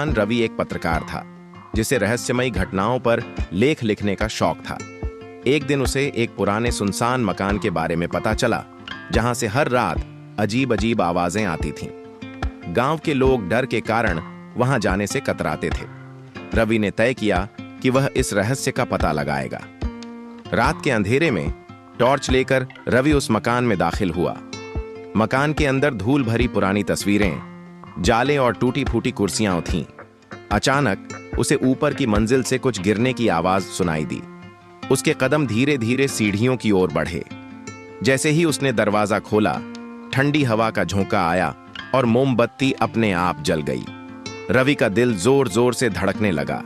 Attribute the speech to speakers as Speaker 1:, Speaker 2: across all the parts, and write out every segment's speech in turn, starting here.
Speaker 1: नौजवान रवि एक पत्रकार था जिसे रहस्यमयी घटनाओं पर लेख लिखने का शौक था। एक दिन उसे एक पुराने सुनसान मकान के बारे में पता चला जहां से हर रात अजीब अजीब आवाजें आती थीं। गांव के लोग डर के कारण वहां जाने से कतराते थे। रवि ने तय किया कि वह इस रहस्य का पता लगाएगा। रात के अंधेरे में टॉर्च लेकर रवि उस मकान में दाखिल हुआ। मकान के अंदर धूल भरी पुरानी तस्वीरें, जाले और टूटी फूटी कुर्सियां थीं। अचानक उसे ऊपर की मंजिल से कुछ गिरने की आवाज सुनाई दी। उसके कदम धीरे धीरे सीढ़ियों की ओर बढ़े। जैसे ही उसने दरवाजा खोला, ठंडी हवा का झोंका आया और मोमबत्ती अपने आप जल गई। रवि का दिल जोर जोर से धड़कने लगा।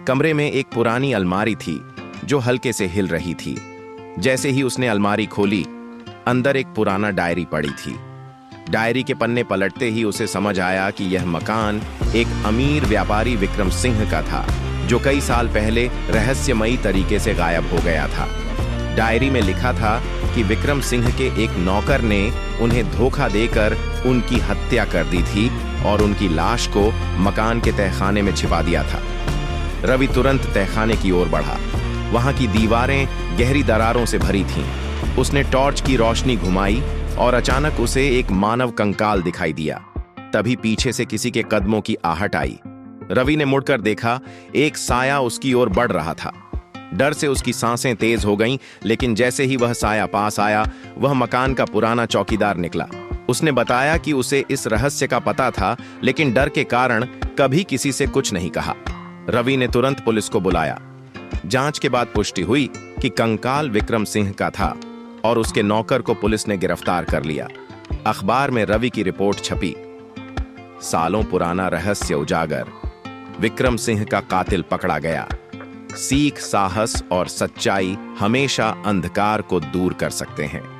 Speaker 1: कमरे में एक पुरानी अलमारी थी जो हल्के से हिल रही थी। जैसे ही उसने अलमारी खोली, अंदर एक पुराना डायरी पड़ी थी। डायरी के पन्ने पलटते ही उसे समझ आया कि यह मकान एक अमीर व्यापारी विक्रम सिंह का था जो कई साल पहले रहस्यमयी तरीके से गायब हो गया था। डायरी में लिखा था कि विक्रम सिंह के एक नौकर ने उन्हें धोखा देकर उनकी हत्या कर दी थी और उनकी लाश को मकान के तहखाने में छिपा दिया था। रवि तुरंत तहखाने की ओर बढ़ा। वहां की दीवारें गहरी दरारों से भरी थीं। उसने टॉर्च की रोशनी घुमाई और अचानक उसे एक मानव कंकाल दिखाई दिया। तभी पीछे से किसी के कदमों की आहट आई। रवि ने मुड़कर देखा, एक साया उसकी ओर बढ़ रहा था। डर से उसकी सांसें तेज हो गईं, लेकिन जैसे ही वह साया पास आया, वह मकान का पुराना चौकीदार निकला। उसने बताया कि उसे इस रहस्य का पता था, लेकिन डर के कारण कभी किसी से कुछ नहीं कहा। रवि ने तुरंत पुलिस को बुलाया। जांच के बाद पुष्टि हुई कि कंकाल विक्रम सिंह का था और उसके नौकर को पुलिस ने गिरफ्तार कर लिया। अखबार में रवि की रिपोर्ट छपी। सालों पुराना रहस्य उजागर, विक्रम सिंह का कातिल पकड़ा गया। सीख, साहस और सच्चाई हमेशा अंधकार को दूर कर सकते हैं।